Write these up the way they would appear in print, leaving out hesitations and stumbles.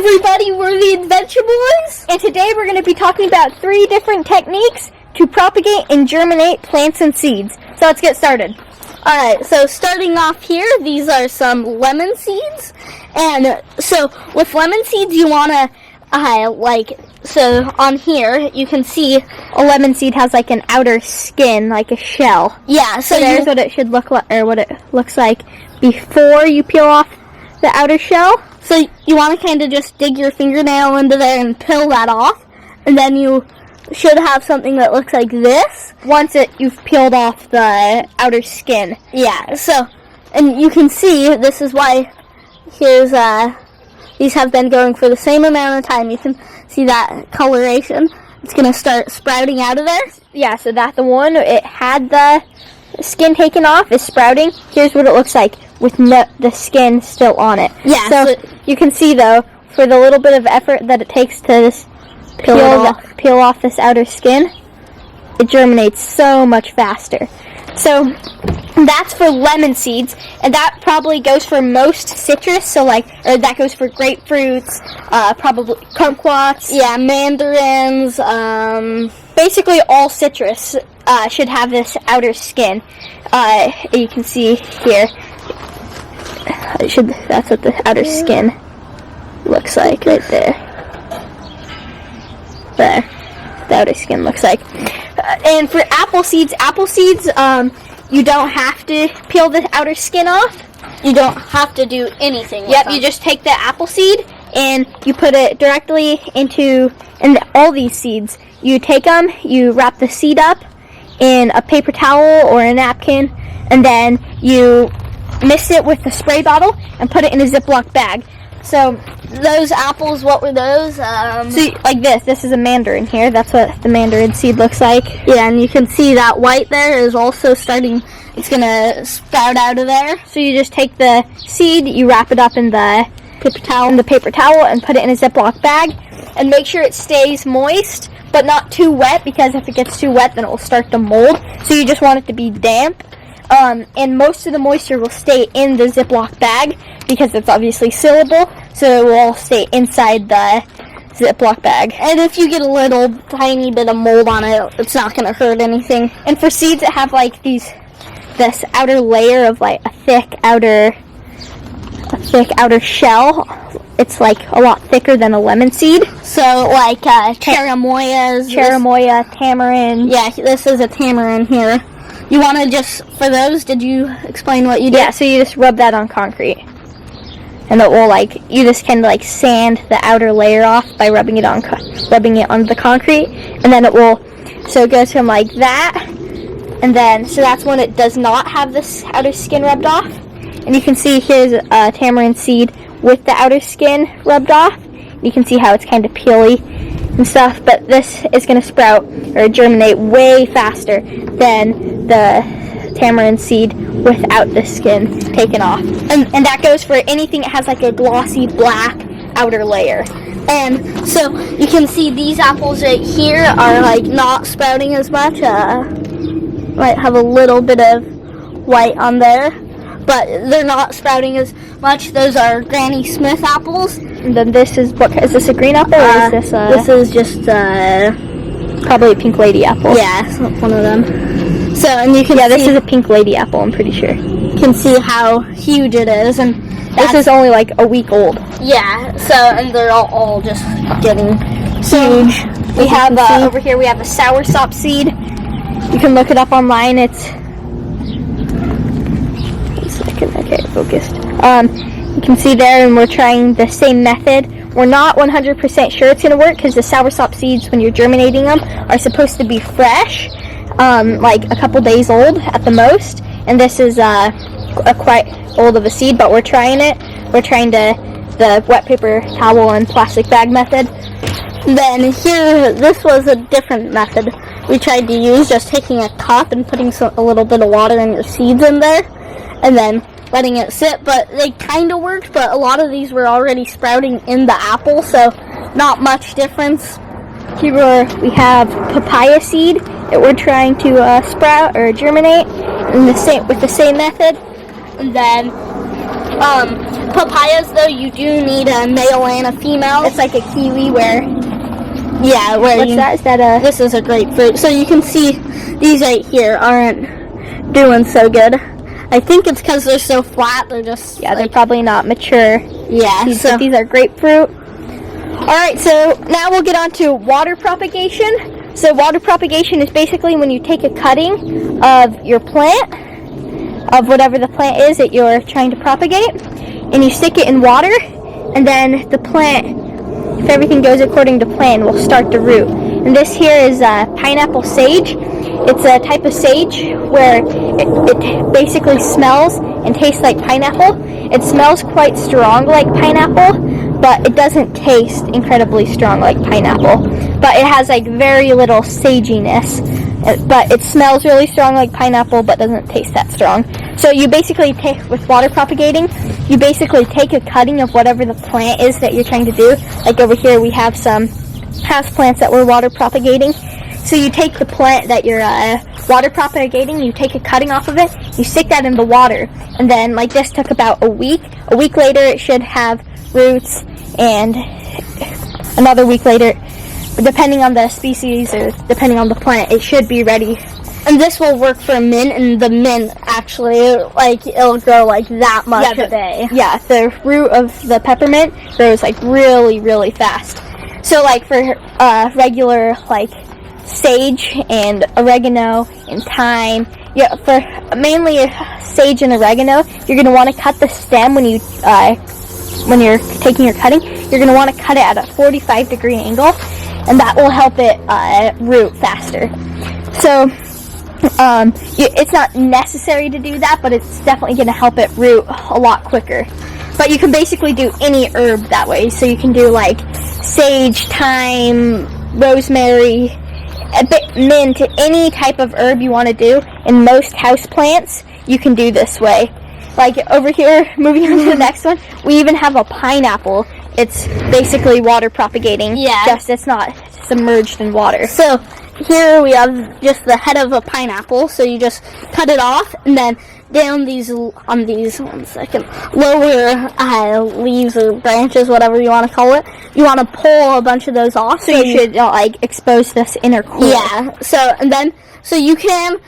everybody, we're the Adventure Boys, and today we're going to be talking about 3 different techniques to propagate and germinate plants and seeds. So let's get started. Alright, so starting off here, these are some lemon seeds, and so with lemon seeds you want to, so on here you can see a lemon seed has like an outer skin, like a shell. Yeah, so there's what it should look like, or what it looks like before you peel off the outer shell. So you want to kind of just dig your fingernail into there and peel that off, and then you should have something that looks like this once you've peeled off the outer skin. Yeah, so, and you can see this is why here's these have been going for the same amount of time. You can see that coloration. It's going to start sprouting out of there. Yeah, so that the one it had the skin taken off is sprouting. Here's what it looks like with the skin still on it. Yeah, so you can see though, for the little bit of effort that it takes to peel off this outer skin, it germinates so much faster. So that's for lemon seeds, and that probably goes for most citrus. So or that goes for grapefruits, probably kumquats. Yeah, mandarins. Basically all citrus should have this outer skin. You can see here. That's what the outer skin looks like right there. There, the outer skin looks like. And for apple seeds, you don't have to peel the outer skin off. You don't have to do anything. Yep, you just take the apple seed and you put it directly into, and all these seeds, you take them, you wrap the seed up in a paper towel or a napkin, and then you mix it with the spray bottle and put it in a Ziploc bag. So those apples, what were those? Like this is a mandarin here. That's what the mandarin seed looks like. Yeah, and you can see that white there is also starting, it's going to sprout out of there. So you just take the seed, you wrap it up in the paper towel and put it in a Ziploc bag, and make sure it stays moist, but not too wet, because if it gets too wet, then it will start to mold. So you just want it to be damp. And most of the moisture will stay in the Ziploc bag because it's obviously sealable, so it will all stay inside the Ziploc bag. And if you get a little tiny bit of mold on it, it's not going to hurt anything. And for seeds that have like this outer layer of like a thick outer shell, it's like a lot thicker than a lemon seed. So like cherimoyas, tamarind. Yeah, this is a tamarind here. You want to just, for those, did you explain what you did? Yeah, so you just rub that on concrete. And it will you just kind of sand the outer layer off by rubbing it on the concrete. And then it will, so it goes from like that. And then, so that's when it does not have this outer skin rubbed off. And you can see here's a tamarind seed with the outer skin rubbed off. You can see how it's kind of peely and stuff, but this is going to sprout or germinate way faster than the tamarind seed without the skin taken off. And that goes for anything that has like a glossy black outer layer. And so you can see these apples right here are not sprouting as much. Might have a little bit of white on there, but they're not sprouting as much. Those are Granny Smith apples. And then this is, is this a green apple or is this this is just probably a pink lady apple? Yeah, one of them. So, and you can this is a pink lady apple, I'm pretty sure. You can see how huge it is, and this is only like a week old. Yeah, so, and they're all just getting huge. We have, over here we have a soursop seed. You can look it up online. It's, okay, focused. You can see there, and we're trying the same method. We're not 100% sure it's going to work because the soursop seeds, when you're germinating them, are supposed to be fresh, like a couple days old at the most. And this is a quite old of a seed, but we're trying it. We're trying the wet paper towel and plastic bag method. Then here, this was a different method we tried to use, just taking a cup and putting a little bit of water and your seeds in there, and then letting it sit. But they kind of worked, but a lot of these were already sprouting in the apple, so not much difference. Here we have papaya seed that we're trying to sprout or germinate with the same method. And then Papayas, though, you do need a male and a female. It's like a kiwi where... Yeah, where What's that? Is that a... This is a grapefruit. So you can see these right here aren't doing so good. I think it's because they're so flat. They're just... Yeah, they're probably not mature. Yeah, So these are grapefruit. Alright, so now we'll get on to water propagation. So water propagation is basically when you take a cutting of your plant, of whatever the plant is that you're trying to propagate, and you stick it in water, and then the plant, if everything goes according to plan, will start to root. And this here is pineapple sage. It's a type of sage where it basically smells and tastes like pineapple. It smells quite strong like pineapple, but it doesn't taste incredibly strong like pineapple. But it has like very little saginess. But it smells really strong like pineapple, but doesn't taste that strong. So you basically take, with water propagating, you basically take a cutting of whatever the plant is that you're trying to do. Like over here we have some house plants that we're water propagating. So you take the plant that you're water propagating, you take a cutting off of it, you stick that in the water, and then like this took about a week. A week later it should have roots, and another week later, depending on the species or depending on the plant, it should be ready. And this will work for mint, and the mint actually, like, it'll grow like that much a day. Yeah, the root of the peppermint grows like really, really fast. So like for regular like sage and oregano and thyme, yeah, for mainly sage and oregano, you're gonna want to cut the stem when you're taking your cutting. You're gonna want to cut it at a 45-degree angle, and that will help it root faster. So it's not necessary to do that, but it's definitely going to help it root a lot quicker. But you can basically do any herb that way. So you can do like sage, thyme, rosemary, a bit mint, any type of herb you want to do. In most house plants, you can do this way. Like over here, moving on to the next one, we even have a pineapple. It's basically water propagating. Yeah. Just it's not submerged in water. So here we have just the head of a pineapple. So you just cut it off, and then down these lower leaves or branches, whatever you want to call it, you want to pull a bunch of those off. So you should like expose this inner core. Yeah. So you can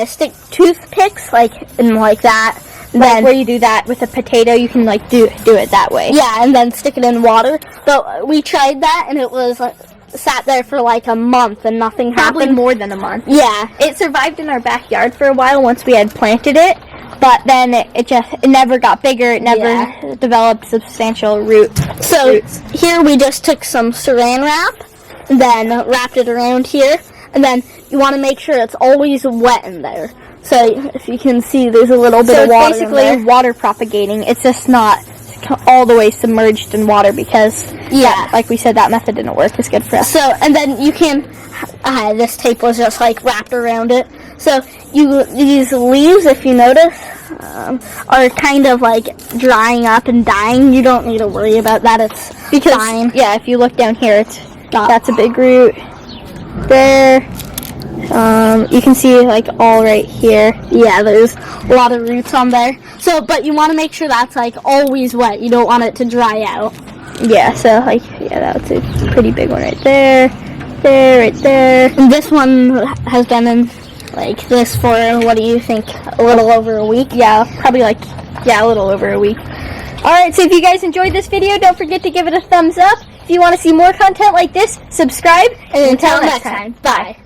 stick toothpicks like that. Like where you do that with a potato, you can like do it that way. Yeah, and then stick it in water. But we tried that, and it was like sat there for like a month, and nothing Probably happened. more than a month. Yeah, It survived in our backyard for a while once we had planted it, but then it never got bigger. It never developed substantial roots. Here we just took some saran wrap, and then wrapped it around here, and then you want to make sure it's always wet in there. So if you can see, there's a little bit of water in there. So it's basically water propagating. It's just not all the way submerged in water because, like we said, that method didn't work as good for us. So, and then you can, this tape was just like wrapped around it. So these leaves, if you notice, are kind of like drying up and dying. You don't need to worry about that. It's fine. Yeah, if you look down here, that's a big root there. You can see like all right here. Yeah, there's a lot of roots on there. So, but you want to make sure that's like always wet. You don't want it to dry out. Yeah, so like, that's a pretty big one right there, right there. And this one has been in like this for, what do you think, a little over a week? Yeah, probably like, a little over a week. Alright, so if you guys enjoyed this video, don't forget to give it a thumbs up. If you want to see more content like this, subscribe. And until next time, bye.